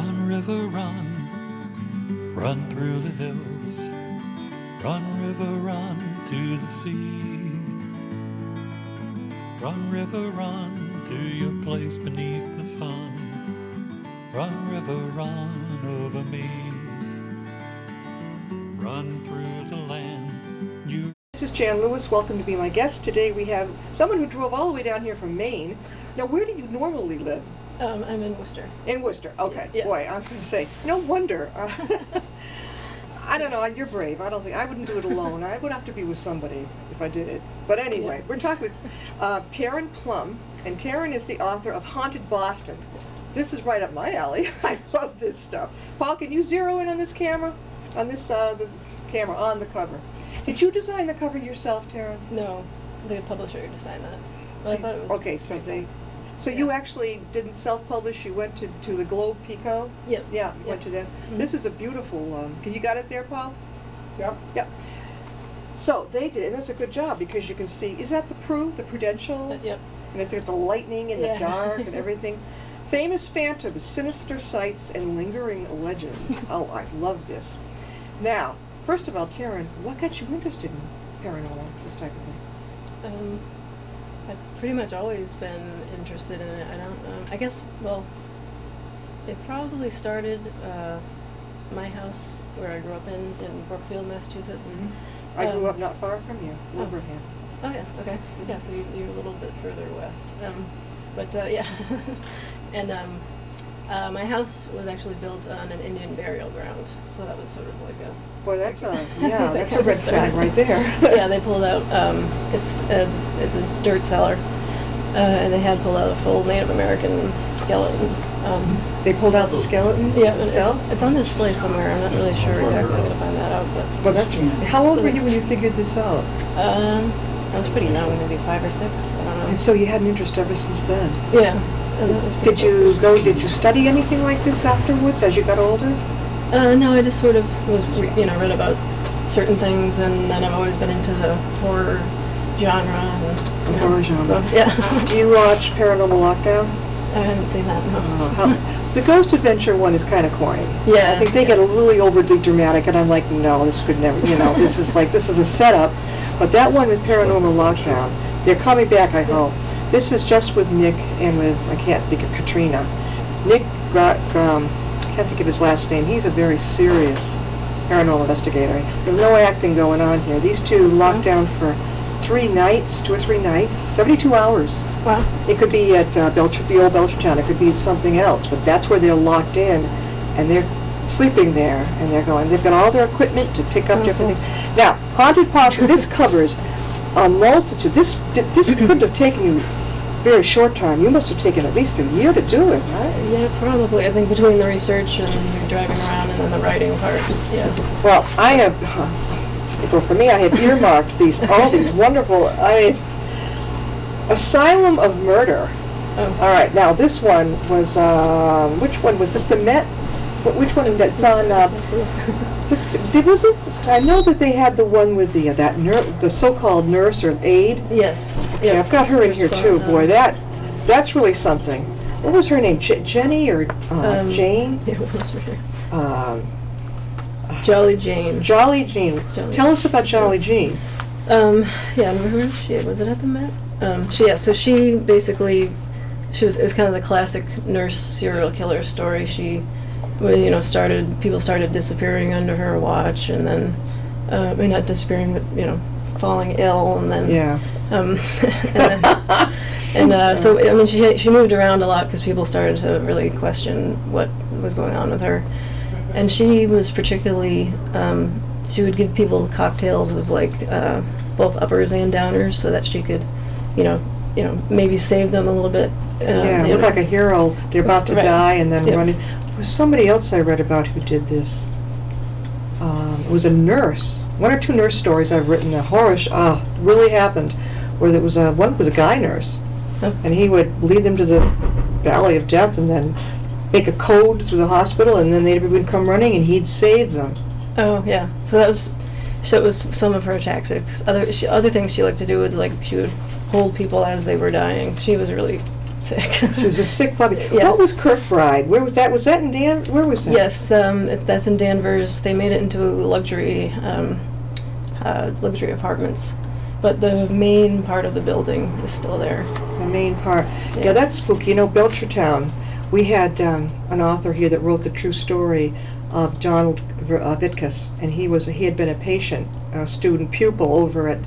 Run, river, run. Run through the hills. Run, river, run to the sea. Run, river, run to your place beneath the sun. Run, river, run over me. Run through the land you... This is Jan Lewis. Welcome to be my guest. Today we have someone who drove all the way down here from Maine. Now, where do you normally live? I'm in Worcester. In Worcester, okay. Yeah. Boy, I was going to say, no wonder. I don't know, you're brave. I wouldn't do it alone. I would have to be with somebody if I did it. But anyway, Yeah. we're talking with Taryn Plumb, and Taryn is the author of Haunted Boston. This is right up my alley. I love this stuff. Paul, can you zero in on this camera? On this camera, on the cover. Did you design the cover yourself, Taryn? No, the publisher designed that. But I thought it was okay, so you actually didn't self-publish, you went to the Globe Pico? Yep. Yeah, went to them. Mm-hmm. This is a beautiful, you got it there, Paul? Yep. Yep. So they did, and that's a good job because you can see, is that the Prudential? Yep. And it's got the lightning and the Yeah. dark and everything. Famous phantoms, sinister sights, and lingering legends. Oh, I love this. Now, first of all, Taryn, what got you interested in paranormal, this type of thing? I've pretty much always been interested in it. I don't, I guess, well, it probably started, my house where I grew up in Brookfield, Massachusetts. Mm-hmm. I grew up not far from you, Wilbraham. Oh yeah, okay. Yeah, so you're a little bit further west. Yeah. And my house was actually built on an Indian burial ground, so that was sort of like a... Boy, that's a red flag right there. Yeah, they pulled out, it's a dirt cellar, and they had pulled out a full Native American skeleton. They pulled out the skeleton Yeah, itself? it's on display somewhere. I'm not really sure exactly. I'm going to find that out. But Well, that's how old were you when you figured this out? I was pretty young, maybe 5 or 6. I don't know. And so you had an interest ever since then? Yeah. And that was pretty Did you study anything like this afterwards as you got older? No, I just sort of was, read about certain things, and then I've always been into the horror genre. Horror genre. So, yeah. Do you watch Paranormal Lockdown? I haven't seen that, no. The Ghost Adventure one is kind of corny. Yeah. I think they get a really overly dramatic, and I'm like, no, this could never, this is a setup. But that one with Paranormal Lockdown, they're coming back, I hope. This is just with Nick and with, I can't think of Katrina. Nick, can't think of his last name. He's a very serious paranormal investigator. There's no acting going on here. These two locked down for 2 or 3 nights, 72 hours. Wow. It could be at the old Belchertown. It could be something else, but that's where they're locked in, and they're sleeping there, and they've got all their equipment to pick up different things. Now, Haunted Boston, this covers a multitude. This could have taken you a very short time. You must have taken at least a year to do it, right? Yeah, probably. I think between the research and driving around and then the writing part, yeah. Well, I have, for me, I have earmarked all these wonderful, Asylum of Murder. Oh. All right, now this one was, which one was this, the Met? Which one that's on, I know that they had the one with the so-called nurse or aide. Yes. Yeah, I've got her in here too. Boy, that's really something. What was her name? Jenny or Jane? Yeah, what was her name? Jolly Jane. Jolly Jane. Tell us about Jolly Jane. Yeah, remember was it at the Met? So she basically, it was kind of the classic nurse serial killer story. She, people started disappearing under her watch, and then, not disappearing, but, falling ill, and then, Yeah. So, she moved around a lot because people started to really question what was going on with her. And she was particularly, she would give people cocktails of both uppers and downers so that she could, maybe save them a little bit. Look like a hero. They're about to die and then Yep. running. There was somebody else I read about who did this. It was a nurse. 1 or 2 nurse stories I've written. A horror really happened, where there was one was a guy nurse, and he would lead them to the valley of death and then make a code through the hospital, and then they would come running and he'd save them. Oh yeah, so it was some of her tactics. Other things she liked to do was she would hold people as they were dying. She was really sick. She was a sick puppy. Yeah. What was Kirkbride? Where was that? Was that in Where was that? Yes, that's in Danvers. They made it into luxury apartments, but the main part of the building is still there. The main part. Yeah, that's spooky. You know, Belchertown. We had an author here that wrote the true story of Donald Vitkus, and he had been a patient, student, pupil over at,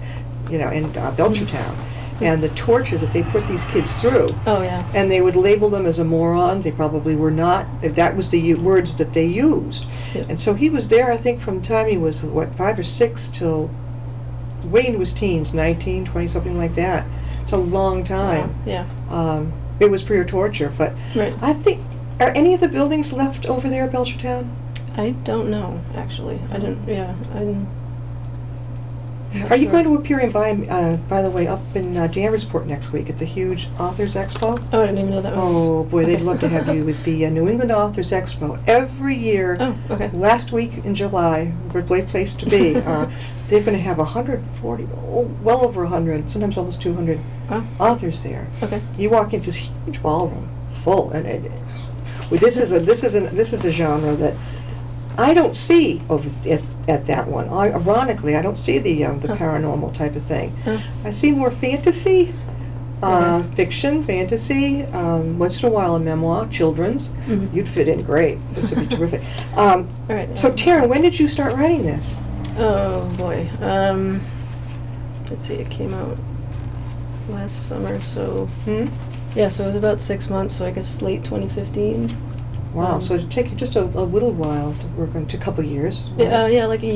in Belchertown. And the tortures that they put these kids through. Oh, yeah. And they would label them as a moron. They probably were not. If that was the words that they used. Yep. And so he was there, I think, from the time he was, 5 or 6 till way into his teens, 19, 20, something like that. It's a long time. Yeah. It was pure torture. But Right. I think, are any of the buildings left over there at Belchertown? I don't know, actually. I didn't, yeah. I'm not Are you sure. going to appear in, by the way, up in Danversport next week at the huge Authors Expo? Oh, I didn't even know that was... Oh, boy, they'd okay. love to have you with the New England Authors Expo. Every year, Oh, okay. last week in July, a great place to be. They're going to have 140, well over 100, sometimes almost 200 Oh, authors there. okay. You walk into this huge ballroom, full, and this is a genre that I don't see over at that one. Ironically, I don't see the paranormal type of thing. Oh. I see more fantasy, Okay. fiction, fantasy. Once in a while, a memoir, children's. Mhm. You'd fit in great. This would be terrific. All right. So, Taryn, when did you start writing this? Oh, boy. Let's see, it came out last summer, so... Hmm? Yeah, so it was about 6 months, so I guess late 2015. Wow. So it took you just a little while to work on, a couple of years. Right? Yeah, like a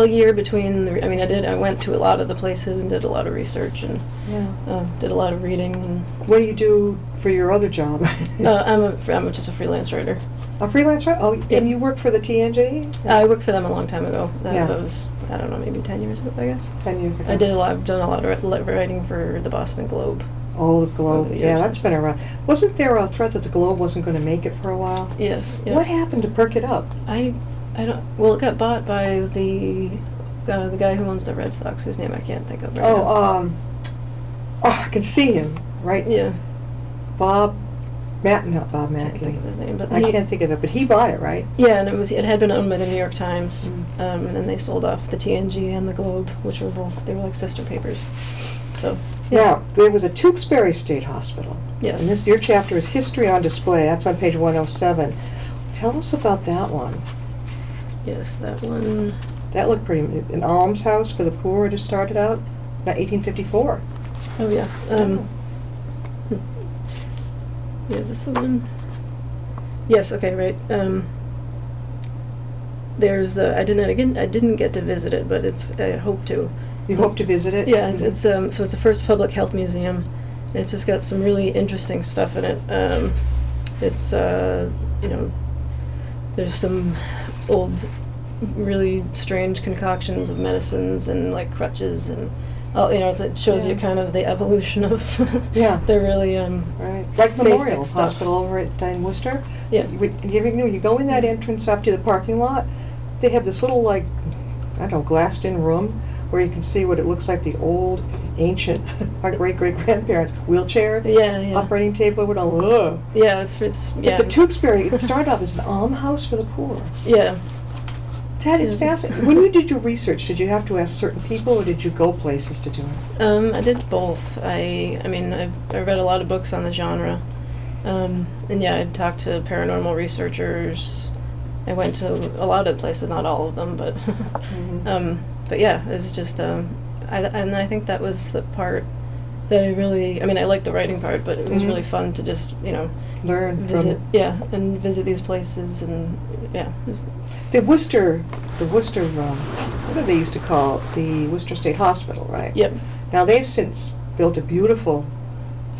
year between. I went to a lot of the places and did a lot of research and Yeah. did a lot of reading. And What do you do for your other job? I'm just a freelance writer. A freelancer? Oh, Yeah. and you work for the TNG? I worked for them a long time ago. That Yeah. was, I don't know, maybe 10 years ago, I guess. 10 years ago. I've done a lot of writing for the Boston Globe. Oh, the Globe. Over the Yeah, years. that's been around. Wasn't there a threat that the Globe wasn't going to make it for a while? Yes. Yeah. What happened to perk it up? I don't. Well, it got bought by the guy who owns the Red Sox, whose name I can't think of right now. I can see him, right? Yeah. Not Bob I Mackey. can't think of his name, but I can't think of it, but he bought it, right? Yeah, and it had been owned by the New York Times, Mm. and then they sold off the TNG and the Globe, which were like sister papers. So, yeah. Now, there was a Tewksbury State Hospital. Yes. And your chapter is History on Display. That's on page 107. Tell us about that one. Yes, that one. That looked pretty. An almshouse for the poor. It started out, not 1854. Oh yeah. Yeah, is this the one? Yes. Okay. Right. There's the. I didn't get to visit it, but I hope to. You hope to visit it? Yeah. It's so it's the first public health museum. And it's just got some really interesting stuff in it. It's there's some old, really strange concoctions of medicines and like crutches and it shows you kind of the evolution of Yeah. they're really Right. Like basic Memorial stuff. Hospital over in Worcester. Yeah. You go in that entrance up to the parking lot, they have this little, like, I don't know, glassed-in room where you can see what it looks like the old, ancient, our great-great-grandparents, wheelchair, yeah operating table, with all, ugh. yeah it's yeah But the it's- Tewksbury, it started off as an almshouse for the poor. yeah That is Yes. fascinating. When you did your research, did you have to ask certain people, or did you go places to do it? I did both. I read a lot of books on the genre, and yeah, I talked to paranormal researchers. I went to a lot of places, not all of them, but but yeah, it was just I think that was the part that I really. I liked the writing part, but it was really fun to just Learn visit from and visit these places and yeah. the Worcester. What do they used to call it? The Worcester State Hospital, right? Yep. Now they've since built a beautiful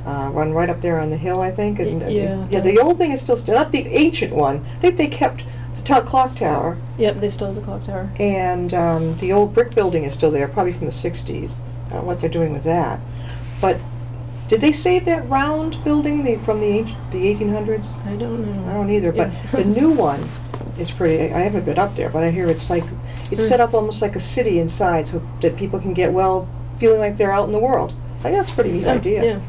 one right up there on the hill, I think. And, Yeah. The old thing is still not the ancient one. I think they kept the clock tower, Yep, they still have the clock tower. and the old brick building is still there, probably from the '60s. I don't know what they're doing with that, but. Did they save that round building from the 1800s? I don't know. I don't either, but Yeah. the new one is pretty. I haven't been up there, but I hear it's set up almost like a city inside, so that people can get feeling like they're out in the world. I think that's a pretty neat idea. Yeah.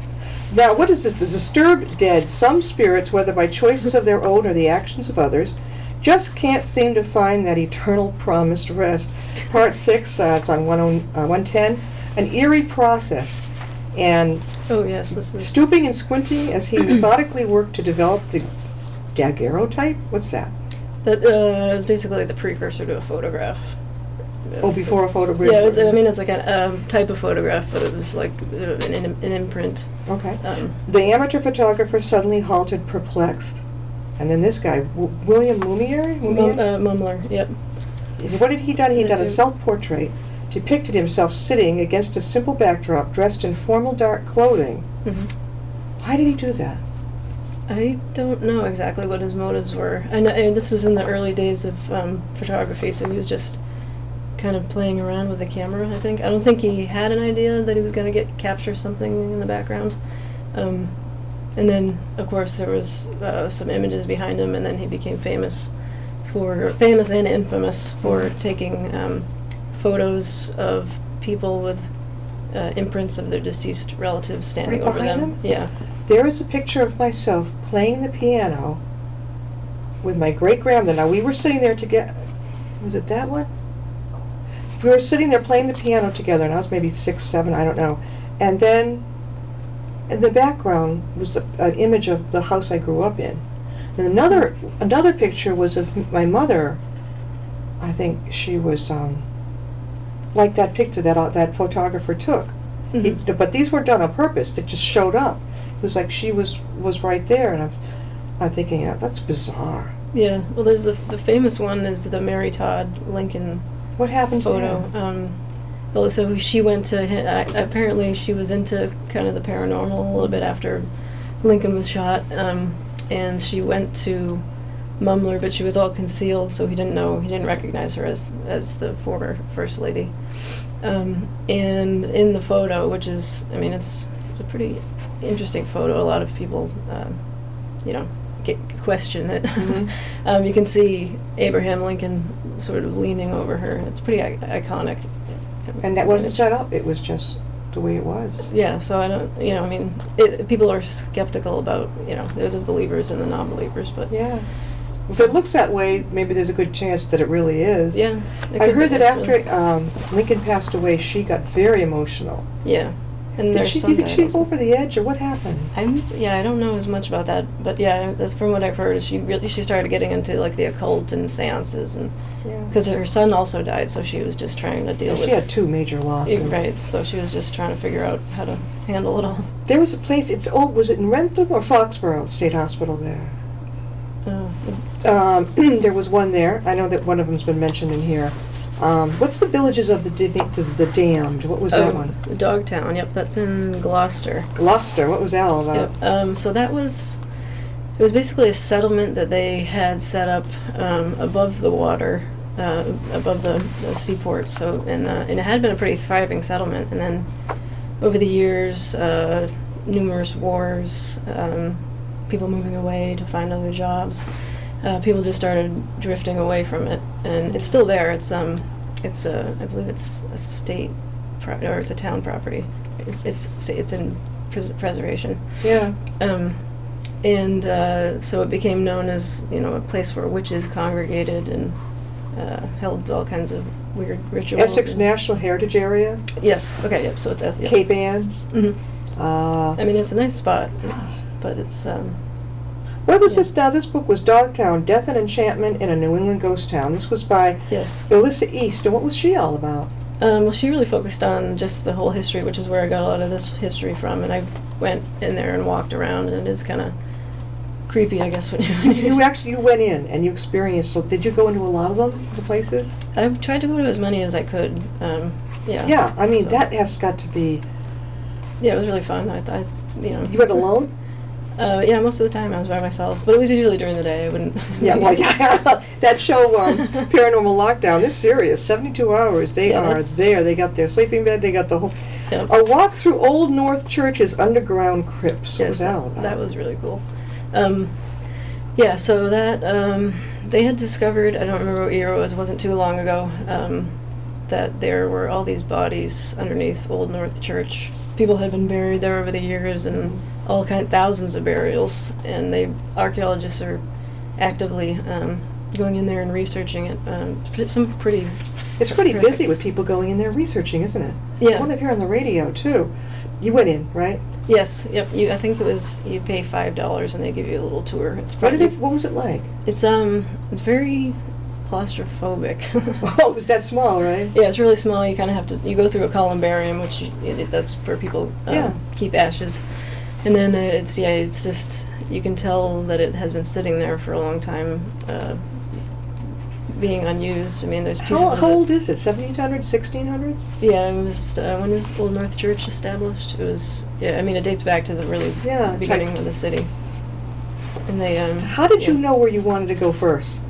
Now, what is this? The disturbed dead. Some spirits, whether by choices of their own or the actions of others, just can't seem to find that eternal promised rest. Part 6, it's on 110. An eerie process. And Oh yes, this is. stooping and squinting as he methodically worked to develop the daguerreotype? What's that? That is basically the precursor to a photograph. Oh, before a photograph? Yeah, it's like a type of photograph, but it was like an imprint. Okay. The amateur photographer suddenly halted, perplexed. And then this guy, William Lumiere? Mumler, yep. What had he done? He had done a self-portrait, depicted himself sitting against a simple backdrop, dressed in formal dark clothing. Mm-hmm. Why did he do that? I don't know exactly what his motives were. I know this was in the early days of photography, so he was just kind of playing around with the camera, I think. I don't think he had an idea that he was going to capture something in the background. And then, of course, there was some images behind him, and then he became famous and infamous for taking photos of people with imprints of their deceased relatives standing Right over behind them. him? Yeah. There is a picture of myself playing the piano with my great-grandmother. Now, we were sitting there together. Was it that one? We were sitting there playing the piano together, and I was maybe 6, 7, I don't know. And then in the background was an image of the house I grew up in. And another picture was of my mother. I think she was like that picture that photographer took. Mm-hmm. But these weren't done on purpose. They just showed up. It was like she was right there, and I'm thinking, that's bizarre. Yeah. Well, there's the famous one is the Mary Todd Lincoln What happened photo. to her? Well, so she went to apparently she was into kind of the paranormal a little bit after Lincoln was shot, and she went to Mumler, but she was all concealed, so he didn't recognize her as the former first lady. And in the photo, which is, I mean, it's a pretty interesting photo. A lot of people, question it. Mm-hmm. You can see Abraham Lincoln sort of leaning over her. It's pretty iconic. And that wasn't set up. It was just the way it was. Yeah, so I don't, people are skeptical about, there's the believers and the non-believers, but... Yeah. If it looks that way, maybe there's a good chance that it really is. Yeah. I heard that after Lincoln passed away, she got very emotional. Yeah. And Do you think she went over the edge, or what happened? I don't know as much about that, but yeah, that's from what I've heard. She started getting into like the occult and seances, and because her son also died, so she was just trying to deal with. She had 2 major losses. Right, so she was just trying to figure out how to handle it all. There was a place. Was it in Rentham or Foxborough State Hospital there? There was one there. I know that one of them's been mentioned in here. What's the Villages of the Damned? What was that one? Dogtown. Yep, that's in Gloucester. Gloucester. What was that all about? Yep. So it was basically a settlement that they had set up above the water, above the seaport. So and it had been a pretty thriving settlement, and then over the years, numerous wars, people moving away to find other jobs. People just started drifting away from it, and it's still there. It's I believe it's a state or it's a town property. It's in preservation. Yeah. So it became known as a place where witches congregated and held all kinds of weird rituals. Essex National Heritage Area. Yes. Okay. Yep. So it's Essex. Yep. Cape Ann. Mm-hmm. I mean, it's a nice spot, but it's. What was this now? This book was Dogtown, Death and Enchantment in a New England Ghost Town. This was by Alyssa East, and what was she all about? Well, she really focused on just the whole history, which is where I got a lot of this history from, and I went in there and walked around, and it is kind of creepy, I guess. When you went in and you experienced. So did you go into a lot of them, the places? I've tried to go to as many as I could. Yeah. Yeah, I mean that has got to be. Yeah, it was really fun. You went alone? Yeah, most of the time I was by myself, but it was usually during the day. I wouldn't. Yeah, well, yeah. That show, Paranormal Lockdown, is serious. 72 hours. They are there. They got their sleeping bed. They got the whole. Yep. A walk through Old North Church's underground crypts. What was that all about? That was really cool. Yeah, so that they had discovered. I don't remember what year it was. It wasn't too long ago. That there were all these bodies underneath Old North Church. people had been buried there over the years, and thousands of burials, and archaeologists are actively going in there and researching it. It's pretty busy with people going in there researching, isn't it? Yeah. I want to hear on the radio too. You went in, right? Yes. Yep. I think it was you pay $5 and they give you a little tour. What was it like? It's very claustrophobic. Oh, it was that small, right? Yeah, it's really small. You kind of have to. You go through a columbarium, which that's where people keep ashes, and then it's just you can tell that it has been sitting there for a long time, being unused. I mean, there's pieces of it. How old is it? 1700s, 1600s? Yeah, it was when was Old North Church established? It was I mean, it dates back to the really beginning of the city. And they How did you know where you wanted to go first?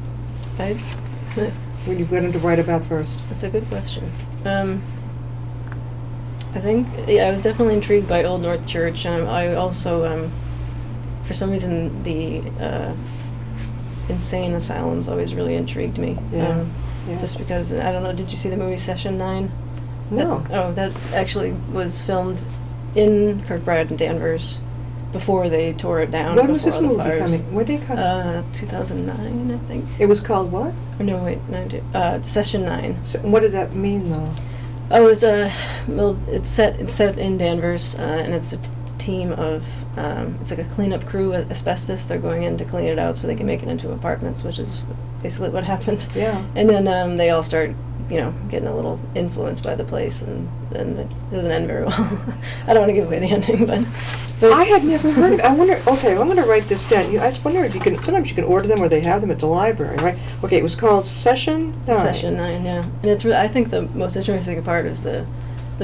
When you wanted to write about first? That's a good question. I think I was definitely intrigued by Old North Church, and I also for some reason the insane asylums always really intrigued me. Yeah. Just because, I don't know, did you see the movie Session 9? No. That actually was filmed in Kirkbride and Danvers before they tore it down. When was this movie fires. coming? When did it come? 2009, I think. It was called what? Or no, wait, Session 9. So, what did that mean, though? Oh, it was it's set in Danvers, and it's a team of it's like a cleanup crew, asbestos. They're going in to clean it out so they can make it into apartments, which is basically what happened. Yeah. And then they all start, getting a little influenced by the place, and it doesn't end very well. I don't want to give away the ending, but I had never heard of it. I wonder. Okay, I'm going to write this down. I just wonder if you can. Sometimes you can order them, or they have them at the library, right? Okay, it was called Session 9. Session 9, yeah. And it's I think the most interesting part is the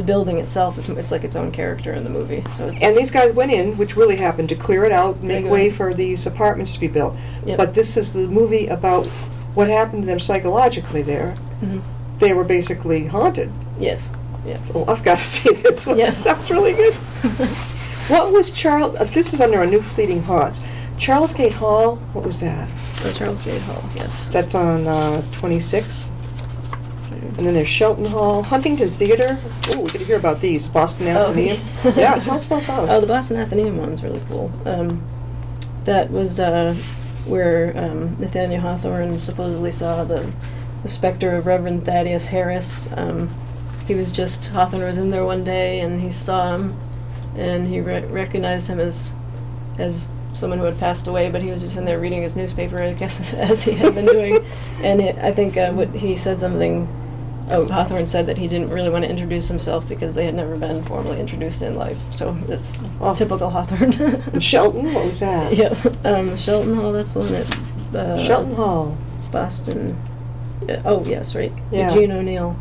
building itself. It's like its own character in the movie. So it's, and these guys went in, which really happened, to clear it out, make go. way for these apartments to be built. Yep. But this is the movie about what happened to them psychologically there. Mhm. They were basically haunted. Yes. Yeah. Well, I've got to see this one. Yeah. It sounds really good. What was Charles? This is under a New Fleeting Haunts. Charles Gate Hall. What was that? Oh, Charles Gate Hall. Yes. That's on 26. And then there's Shelton Hall, Huntington Theater. Oh, we got to hear about these. Boston Athenaeum. Okay. Yeah, tell us about those. Oh, the Boston Athenaeum one's really cool. That was where Nathaniel Hawthorne supposedly saw the specter of Reverend Thaddeus Harris. Hawthorne was in there one day and he saw him, and he recognized him as someone who had passed away, but he was just in there reading his newspaper, I guess, as he had been doing. And I think what he said something. Oh, Hawthorne said that he didn't really want to introduce himself because they had never been formally introduced in life. So that's typical Hawthorne. And Shelton, what was that? Yeah, Shelton Hall. That's the one at Shelton Hall, Boston. Oh, yes, right. Yeah. Eugene O'Neill.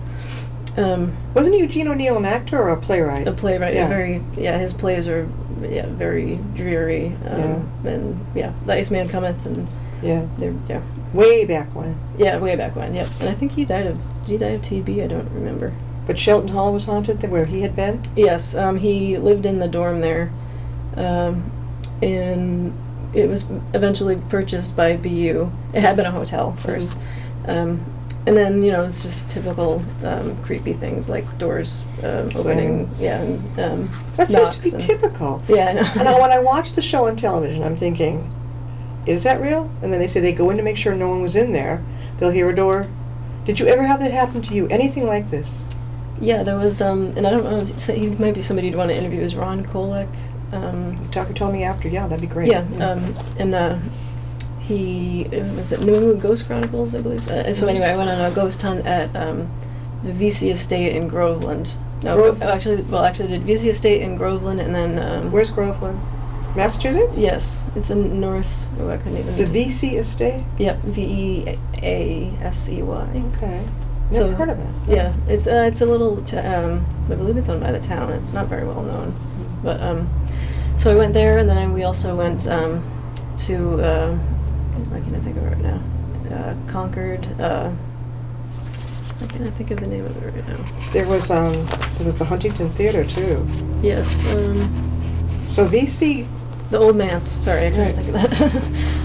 Wasn't Eugene O'Neill an actor or a playwright? A playwright. Yeah. His plays are very dreary. And The Iceman Cometh, and they're way back when. Yeah, way back when. Yep. And I think did he die of TB? I don't remember. But Shelton Hall was haunted where he had been? Yes, he lived in the dorm there, and it was eventually purchased by BU. It had been a hotel first, and then it's just typical creepy things like doors opening. Yeah, and that seems to be typical. Yeah, I know. And when I watch the show on television, I'm thinking, is that real? And then they say they go in to make sure no one was in there. They'll hear a door. Did you ever have that happen to you? Anything like this? Yeah, there was, and I don't know, he might be somebody you'd want to interview, is Ron Kolek. Tell me after. Yeah, that'd be great. Yeah, and he, was it New England Ghost Chronicles, I believe? So anyway, I went on a ghost hunt at the VC Estate in Groveland. No, actually did VC Estate in Groveland, and then... Where's Groveland? Massachusetts? Yes, it's in North... Oh, I couldn't even... The VC Estate? Yep, VEASEY. Okay. Never heard of it. Yeah, it's a little... I believe it's owned by the town. It's not very well known. But, so I went there, and then we also went to... what can I think of it right now? Concord... I can't think of the name of it right now. There was the Huntington Theater, too. Yes, So VC... The Old Manse. Sorry, I couldn't think of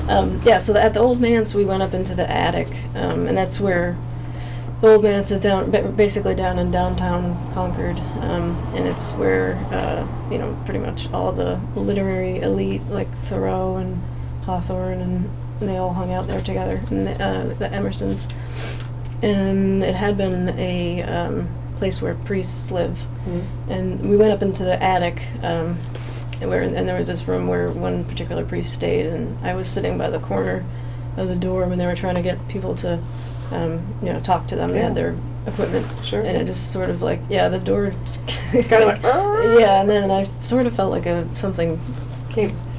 that. So at the Old Manse, we went up into the attic, and that's where the old manse is basically down in downtown Concord, and it's where pretty much all the literary elite like Thoreau and Hawthorne and they all hung out there together, and the Emersons. And it had been a place where priests live, and we went up into the attic, and there was this room where one particular priest stayed, and I was sitting by the corner of the door when they were trying to get people to, talk to them. They had their equipment, Sure. and it just sort of like, the door Kind of went, "Arr!" yeah, and then I sort of felt like something.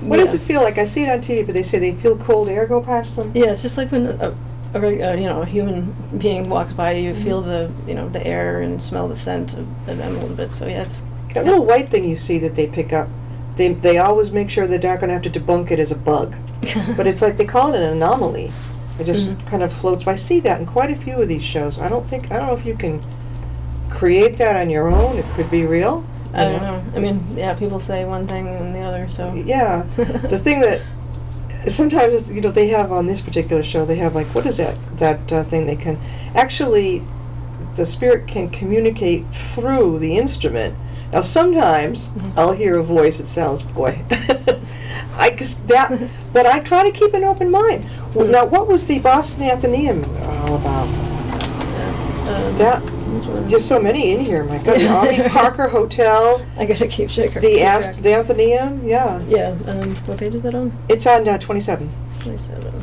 What does it feel like? I see it on TV, but they say they feel cold air go past them. Yeah, it's just like when a human being walks by, you feel the air and smell the scent of them a little bit. So yeah, it's That little white thing you see that they pick up, they always make sure they're not going to have to debunk it as a bug. But it's like they call it an anomaly. It just kind of floats by. I see that in quite a few of these shows. I don't know if you can create that on your own. It could be real. I don't know. I mean, yeah, people say one thing and the other, so. Yeah. The thing that sometimes, they have on this particular show, they have like, what is that thing they can, actually, the spirit can communicate through the instrument. Now sometimes I'll hear a voice that sounds, boy, I guess but I try to keep an open mind. Well, now what was the Boston Athenaeum all about? Which one? There's so many in here, my God. The Army Parker Hotel, I gotta keep track. the Athenaeum, yeah. Yeah, what page is that on? It's on 27. 27.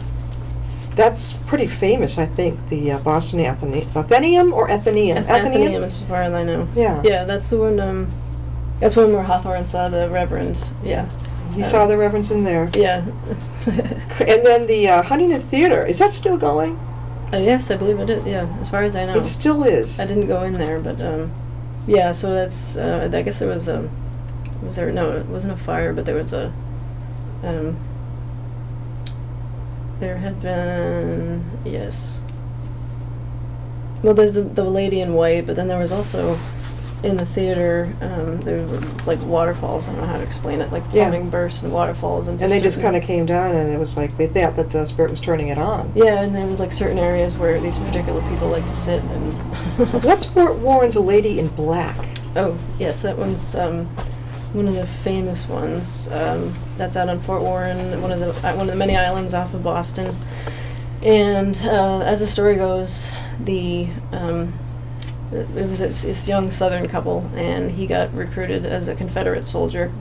That's pretty famous, I think, the Boston Athenaeum or Athenaeum? Athenaeum, as far as I know. Yeah. Yeah, that's the one, that's one where Hawthorne saw the reverends, yeah. You saw the reverends in there. Yeah. And then the Huntington Theater, is that still going? Yes, I believe it is, yeah, as far as I know. It still is. I didn't go in there, but, yeah, so that's, I guess there was no, it wasn't a fire, but there was a, there had been, yes. Well, there's the lady in white, but then there was also, in the theater, there were like waterfalls. I don't know how to explain it, like plumbing bursts and waterfalls. And they just kind of came down, and it was like they thought that the spirit was turning it on. Yeah, and there was like certain areas where these particular people like to sit and. What's Fort Warren's A Lady in Black? Oh, yes, that one's one of the famous ones. That's out on Fort Warren, one of the many islands off of Boston. And as the story goes, it was this young Southern couple, and he got recruited as a Confederate soldier,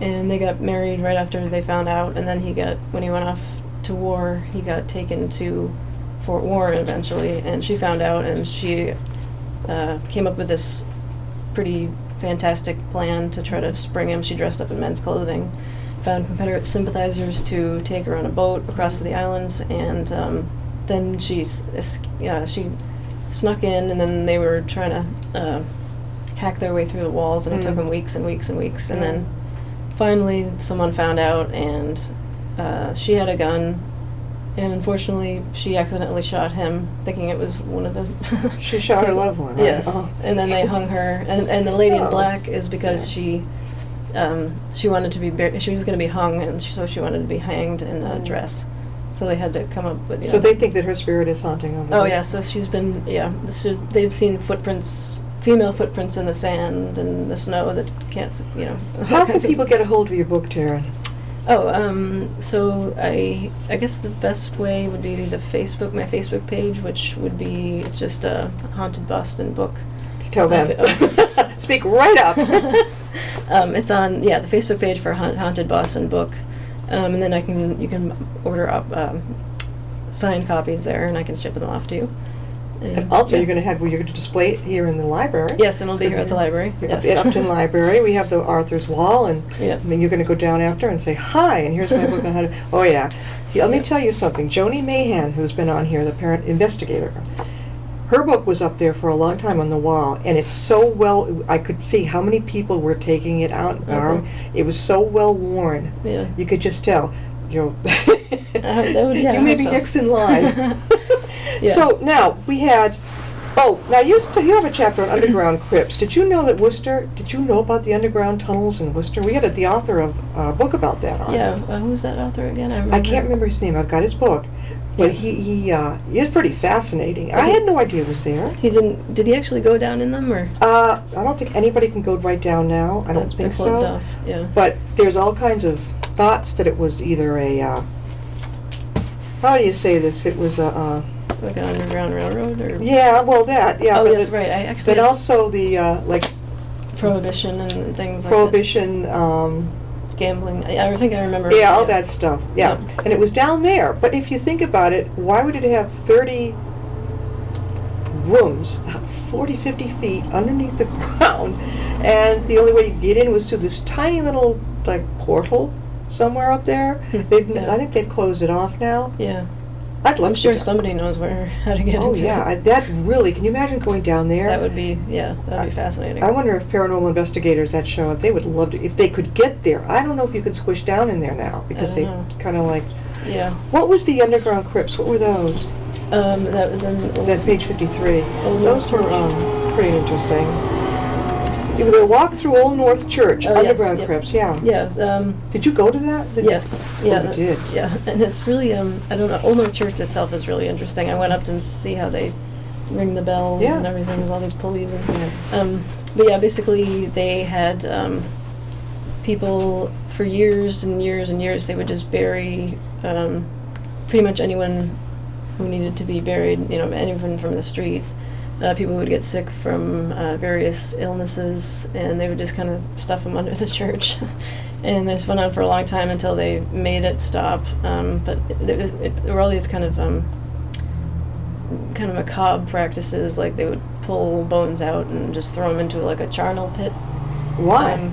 and they got married right after they found out. And then when he went off to war, he got taken to Fort Warren eventually, and she found out, and she came up with this pretty fantastic plan to try to spring him. She dressed up in men's clothing, found Confederate sympathizers to take her on a boat across the islands, and then she snuck in, and then they were trying to hack their way through the walls, and it took them weeks and weeks and weeks. And then finally someone found out, and she had a gun, and unfortunately she accidentally shot him, thinking it was one of the She shot her loved one, right? Yes. Oh. And then they hung her, and the lady in black is because she wanted to be she was going to be hung, and so she wanted to be hanged in a dress. So they had to come up with. So they think that her spirit is haunting over Oh there. yeah, so she's been they've seen footprints, female footprints in the sand and the snow that can't How can people get a hold of your book, Taryn? Oh, so I guess the best way would be my Facebook page, which would be, it's just a Haunted Boston book. Tell them. Speak right up. It's on the Facebook page for Haunted Boston book. And then you can order up signed copies there, and I can ship them off to you. And also, you're going to display it here in the library. Yes, and it'll be here at the library. At Yes. the Upton Library. We have the Arthur's Wall, and Yeah. I mean, you're going to go down after and say, hi, and here's my book on how to... Oh, yeah. Let me tell you something. Joni Mahan, who's been on here, the parent investigator, her book was up there for a long time on the wall, and it's so well... I could see how many people were taking it out. It was so well worn. Yeah. You could just tell. You I may hope be so. next in line. Yeah. So now we had. Oh, now you have a chapter on underground crypts. Did you know that Worcester? Did you know about the underground tunnels in Worcester? We had the author of a book about that on. Yeah, who's that author again? I can't remember his name. I've got his book, But Yeah. he is pretty fascinating. I had no idea it was there. He didn't. Did he actually go down in them, or I don't think anybody can go right down now. I don't that's think been closed so. off? Yeah. But there's all kinds of thoughts that it was either a, how do you say this? It was a, Like an underground railroad, or yeah, well that, yeah. Oh but yes, right. I actually But yes, also the, like, prohibition and things like prohibition, that. Gambling. I think I remember. yeah, all that stuff, yeah. Yeah. And it was down there, but if you think about it, why would it have 30 rooms, 40, 50 feet underneath the ground, and the only way you could get in was through this tiny little, like, portal somewhere up there? Yeah. I think they've closed it off now. Yeah. I'd love I'm to sure go- somebody knows how to get Oh, into yeah, it. that really, can you imagine going down there? That would be, that'd be fascinating. I wonder if paranormal investigators, that show, if they would love to, if they could get there. I don't know if you could squish down in there now, because they don't know. kind of like, Yeah. what was the underground crypts? What were those? That was in That page 53. Old Those North were Church. pretty interesting. They walk through Old North Church, Oh, yes, underground yep. crypts, yeah. Yeah. Did you go to that? Yes. Oh, Yeah. you that's- did. Yeah. And it's really I don't know. Old North Church itself is really interesting. I went up to see how they ring the bells Yeah. and everything with all these pulleys and. But yeah, basically they had people for years and years and years. They would just bury pretty much anyone who needed to be buried. You know, anyone from the street. People would get sick from various illnesses, and they would just kind of stuff them under the church. And this went on for a long time until they made it stop. But there were all these kind of macabre practices, like they would pull bones out and just throw them into like a charnel pit. Why?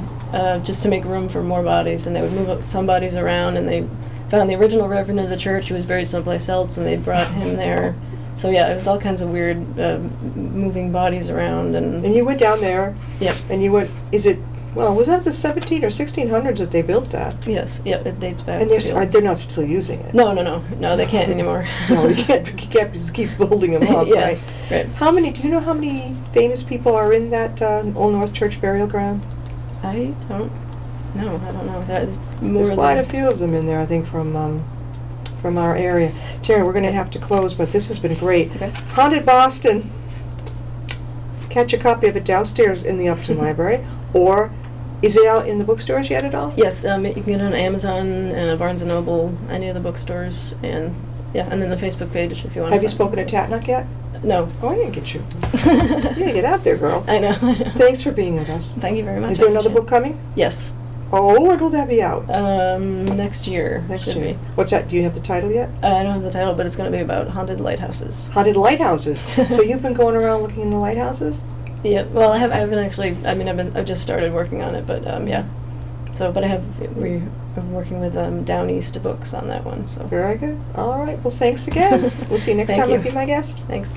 Just to make room for more bodies, and they would move some bodies around, and they found the original reverend of the church who was buried someplace else, and they brought him there. So yeah, it was all kinds of weird moving bodies around, and And you went down there, yep, and you went, was that the 17 or 1600s that they built that? yes, yep, it dates back. And pretty old. they're not still using it. No, they can't anymore. No, you can't just keep building them up, Yeah, right? right. Do you know how many famous people are in that Old North Church burial ground? I don't know. That's more There's quite a than few of them in there, I think, from our area. Taryn, we're going to have to close, but this has been great. Okay. Haunted Boston. Catch a copy of it downstairs in the Upton Library, or is it out in the bookstores yet at all? Yes, you can get it on Amazon, Barnes and Noble, any of the bookstores, and and then the Facebook page if you want. Have you spoken to Tatnock yet? No. Oh, I didn't get you. You gotta get out there, girl. I know. Thanks for being with us. Thank you very much. Is there I another appreciate book coming? it. Yes. Oh, when will that be out? Next year. Next should year. be. What's that? Do you have the title yet? I don't have the title, but it's going to be about haunted lighthouses. Haunted lighthouses. So you've been going around looking in the lighthouses? Yeah. Well, I haven't actually. I mean, I've just started working on it, but yeah. So, but I'm working with Down East Books on that one. So. Very good. All right. Well, thanks again. We'll see you next Thank time. you. I'll be my guest. Thanks.